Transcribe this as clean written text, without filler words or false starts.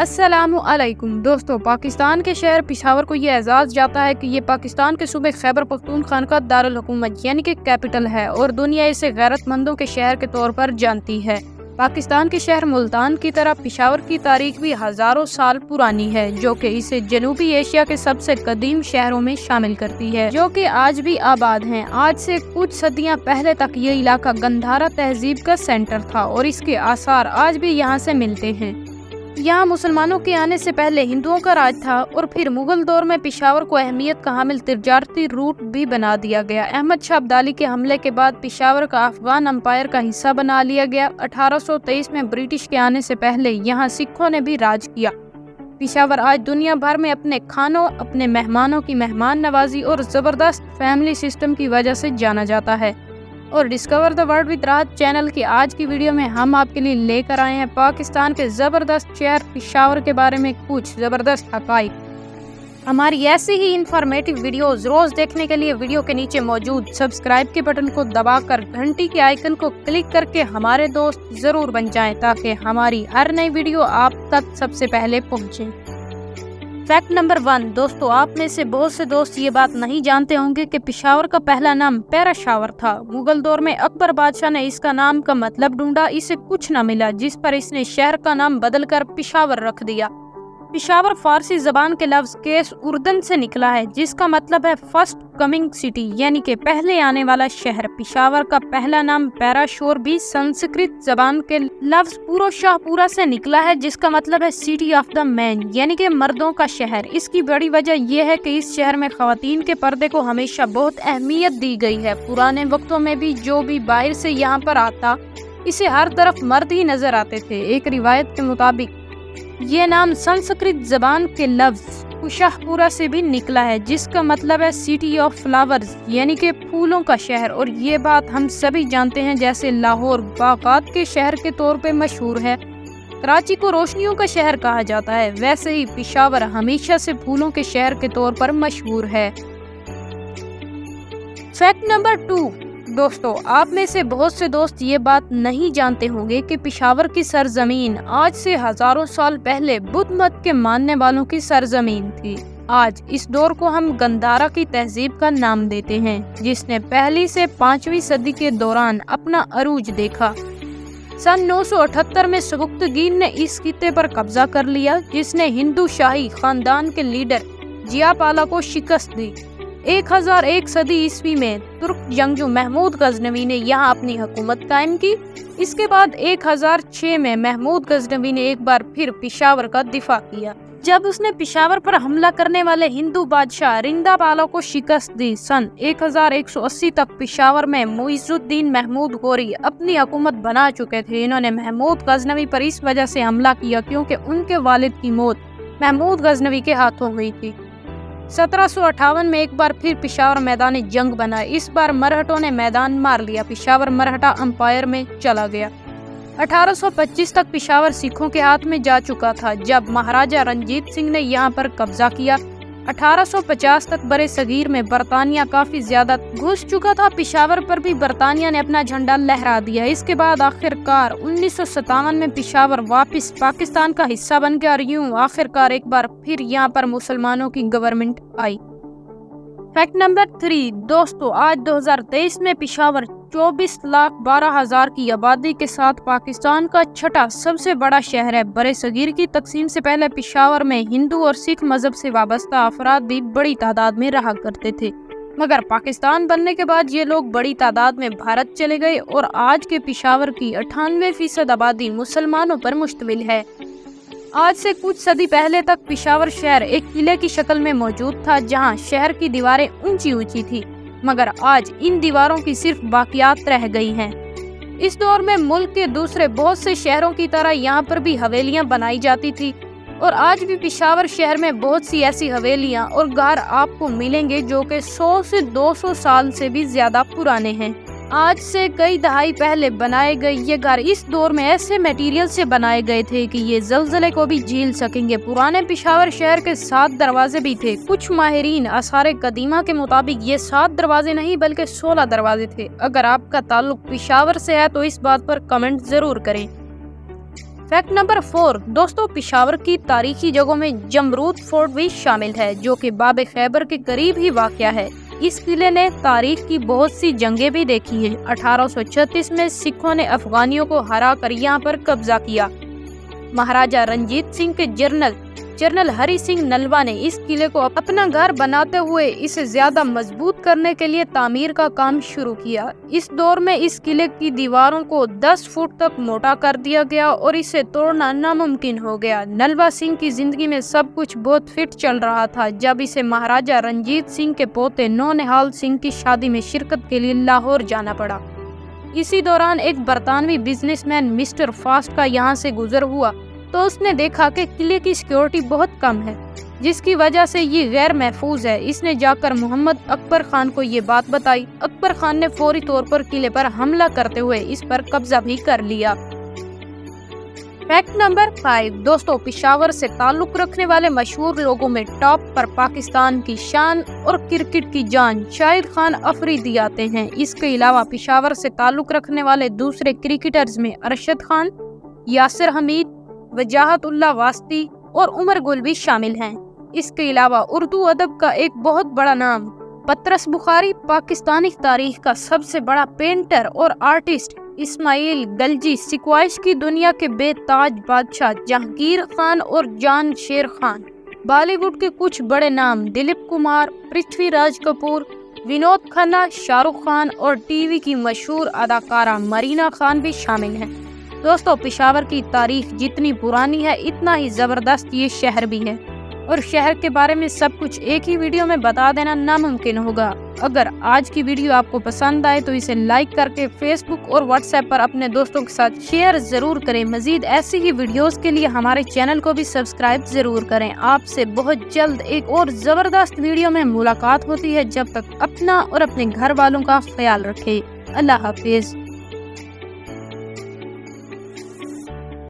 अस्सलामु अलैकुम दोस्तों, पाकिस्तान के शहर पिशावर को ये एजाज़ जाता है कि ये पाकिस्तान के सूबे खैबर पख्तूनख्वा का दारुल हुकूमत यानी कि कैपिटल है और दुनिया इसे गैरतमंदों के शहर के तौर पर जानती है। पाकिस्तान के शहर मुल्तान की तरह पिशावर की तारीख भी हज़ारों साल पुरानी है, जो कि इसे जनूबी एशिया के सबसे कदीम शहरों में शामिल करती है, जो कि आज भी आबाद हैं। आज से कुछ सदियां पहले तक ये इलाका गंधारा तहजीब का सेंटर था और इसके आसार आज भी यहाँ से मिलते हैं। यहाँ मुसलमानों के आने से पहले हिंदुओं का राज था और फिर मुगल दौर में पिशावर को अहमियत का हामिल तिजारती रूट भी बना दिया गया। अहमद शाह अब्दाली के हमले के बाद पिशावर का अफगान अम्पायर का हिस्सा बना लिया गया। 1823 में ब्रिटिश के आने से पहले यहाँ सिखों ने भी राज किया। पिशावर आज दुनिया भर में अपने खानों, अपने मेहमानों की मेहमान नवाजी और ज़बरदस्त फैमिली सिस्टम की वजह से जाना जाता है। और डिस्कवर द वर्ल्ड विद राहत चैनल की आज की वीडियो में हम आपके लिए लेकर आए हैं पाकिस्तान के ज़बरदस्त शहर पिशावर के बारे में कुछ ज़बरदस्त हक़ाइक़। हमारी ऐसी ही इंफॉर्मेटिव वीडियोज़ रोज़ देखने के लिए वीडियो के नीचे मौजूद सब्सक्राइब के बटन को दबाकर घंटी के आइकन को क्लिक करके हमारे दोस्त ज़रूर बन जाएं, ताकि हमारी हर नई वीडियो आप तक सबसे पहले पहुँचे। फैक्ट नंबर 1 दोस्तों, आप में से बहुत से दोस्त ये बात नहीं जानते होंगे कि पिशावर का पहला नाम पेशावर था। मुगल दौर में अकबर बादशाह ने इसका नाम का मतलब ढूंढा, इसे कुछ न मिला, जिस पर इसने शहर का नाम बदलकर पिशावर रख दिया। पिशावर फारसी जबान के लफ्ज केस उर्दन से निकला है, जिसका मतलब है फर्स्ट कमिंग सिटी यानी कि पहले आने वाला शहर। पिशावर का पहला नाम पैराशोर भी संस्कृत जबान के लफ्ज शाहपुरा से निकला है, जिसका मतलब है सिटी ऑफ द मैन यानी कि मर्दों का शहर। इसकी बड़ी वजह यह है कि इस शहर में खवातीन के पर्दे को हमेशा बहुत अहमियत दी गई है। पुराने वक्तों में भी जो भी बाहर से यहाँ पर आता, इसे हर तरफ मर्द ही नजर आते थे। एक रिवायत के मुताबिक ये नाम संस्कृत जबान के लफ्ज शाहपुरा से भी निकला है, जिसका मतलब है सिटी ऑफ फ्लावर्स यानी कि फूलों का शहर। और ये बात हम सभी जानते हैं, जैसे लाहौर बागात के शहर के तौर पे मशहूर है, कराची को रोशनियों का शहर कहा जाता है, वैसे ही पिशावर हमेशा से फूलों के शहर के तौर पर मशहूर है। फैक्ट नंबर 2 दोस्तों, आप में से बहुत से दोस्त ये बात नहीं जानते होंगे कि पिशावर की सरजमीन आज से हजारों साल पहले बुद्ध मत के मानने वालों की सरजमीन थी। आज इस दौर को हम गंधारा की तहजीब का नाम देते हैं, जिसने पहली से 5वीं सदी के दौरान अपना अरूज देखा। सन 978 में सबुक्तगीन ने इस खित्ते पर कब्जा कर लिया, जिसने हिंदू शाही खानदान के लीडर जियापाला को शिकस्त दी। 1001 सदी ईस्वी में तुर्क जंगजू महमूद गजनवी ने यहाँ अपनी हुकूमत कायम की। इसके बाद 1006 में महमूद गजनवी ने एक बार फिर पिशावर का दिफा किया, जब उसने पिशावर पर हमला करने वाले हिंदू बादशाह रिंदापाला को शिकस्त दी। सन 1180 तक पिशावर में मुइजुद्दीन महमूद गोरी अपनी हुकूमत बना चुके थे। इन्होंने महमूद गजनवी पर इस वजह से हमला किया क्योंकि उनके वालिद की मौत महमूद गजनवी के हाथों हुई थी। 1758 में एक बार फिर पिशावर मैदान जंग बना। इस बार मरहटों ने मैदान मार लिया। पिशावर मरहटा अंपायर में चला गया। 1825 तक पिशावर सिखों के हाथ में जा चुका था, जब महाराजा रंजीत सिंह ने यहाँ पर कब्जा किया। 1850 तक बड़े सगीर में बरतानिया काफी ज्यादा घुस चुका था। पिशावर पर भी बरतानिया ने अपना झंडा लहरा दिया। इसके बाद आखिरकार 1957 में पिशावर वापस पाकिस्तान का हिस्सा बन गया और यूं आखिरकार एक बार फिर यहाँ पर मुसलमानों की गवर्नमेंट आई। फैक्ट नंबर 3 दोस्तों, आज 2023 में पिशावर 24,12,000 की आबादी के साथ पाकिस्तान का छठा सबसे बड़ा शहर है। बड़े सगीर की तकसीम से पहले पिशावर में हिंदू और सिख मजहब से वाबस्ता अफराद भी बड़ी तादाद में रहा करते थे, मगर पाकिस्तान बनने के बाद ये लोग बड़ी तादाद में भारत चले गए और आज के पिशावर की 98% आबादी मुसलमानों पर मुश्तमिल है। आज से कुछ सदी पहले तक पिशावर शहर एक किले की शक्ल में मौजूद था, जहां शहर की दीवारें ऊंची ऊंची थी, मगर आज इन दीवारों की सिर्फ बाकियात रह गई हैं। इस दौर में मुल्क के दूसरे बहुत से शहरों की तरह यहाँ पर भी हवेलियाँ बनाई जाती थी और आज भी पिशावर शहर में बहुत सी ऐसी हवेलियाँ और घर आपको मिलेंगे जो कि 100 से 200 साल से भी ज्यादा पुराने हैं। आज से कई दहाई पहले बनाए गए ये घर इस दौर में ऐसे मटेरियल से बनाए गए थे कि ये ज़लज़ले को भी झेल सकेंगे। पुराने पिशावर शहर के 7 दरवाजे भी थे। कुछ माहिरीन आसार कदीमा के मुताबिक ये 7 दरवाजे नहीं बल्कि 16 दरवाजे थे। अगर आपका ताल्लुक पिशावर से है तो इस बात पर कमेंट जरूर करें। फैक्ट नंबर 4 दोस्तों, पेशावर की तारीखी जगहों में जमरूद फोर्ट भी शामिल है, जो कि बाब खैबर के करीब ही वाक़या है। इस किले ने तारीख की बहुत सी जंगें भी देखी हैं। 1836 में सिखों ने अफगानियों को हरा कर यहाँ पर कब्जा किया। महाराजा रंजीत सिंह के जनरल हरि सिंह नलवा ने इस किले को अपना घर बनाते हुए इसे ज्यादा मजबूत करने के लिए तामीर का काम शुरू किया। इस दौर में इस किले की दीवारों को 10 फुट तक मोटा कर दिया गया और इसे तोड़ना नामुमकिन हो गया। नलवा सिंह की जिंदगी में सब कुछ बहुत फिट चल रहा था जब इसे महाराजा रंजीत सिंह के पोते नौनिहाल सिंह की शादी में शिरकत के लिए लाहौर जाना पड़ा। इसी दौरान एक बरतानवी बिजनेसमैन मिस्टर फास्ट का यहाँ से गुजर हुआ तो उसने देखा कि किले की सिक्योरिटी बहुत कम है, जिसकी वजह से ये गैर महफूज है। इसने जाकर मोहम्मद अकबर खान को ये बात बताई। अकबर खान ने फौरी तौर पर किले पर हमला करते हुए इस पर कब्जा भी कर लिया। फैक्ट नंबर 5 दोस्तों, पेशावर से ताल्लुक रखने वाले मशहूर लोगों में टॉप पर पाकिस्तान की शान और क्रिकेट की जान शाहिद खान अफरीदी आते हैं। इसके अलावा पेशावर से ताल्लुक रखने वाले दूसरे क्रिकेटर्स में अरशद खान, यासिर हमीद, वजाहतुल्लाह वास्ती और उमर गुल भी शामिल हैं। इसके अलावा उर्दू अदब का एक बहुत बड़ा नाम पतरस बुखारी, पाकिस्तानी तारीख का सबसे बड़ा पेंटर और आर्टिस्ट इस्माइल गलजी, स्क्वैश की दुनिया के बेताज बादशाह जहांगीर खान और जान शेर खान, बॉलीवुड के कुछ बड़े नाम दिलीप कुमार, पृथ्वीराज कपूर, विनोद खन्ना, शाहरुख खान और टीवी की मशहूर अदाकारा मरीना खान भी शामिल हैं। दोस्तों, पेशावर की तारीख जितनी पुरानी है इतना ही ज़बरदस्त ये शहर भी है, और शहर के बारे में सब कुछ एक ही वीडियो में बता देना नामुमकिन होगा। अगर आज की वीडियो आपको पसंद आए तो इसे लाइक करके फेसबुक और व्हाट्सएप पर अपने दोस्तों के साथ शेयर ज़रूर करें। मज़ीद ऐसी ही वीडियोस के लिए हमारे चैनल को भी सब्सक्राइब ज़रूर करें। आपसे बहुत जल्द एक और ज़बरदस्त वीडियो में मुलाकात होती है। जब तक अपना और अपने घर वालों का ख्याल रखें। अल्लाह हाफिज़।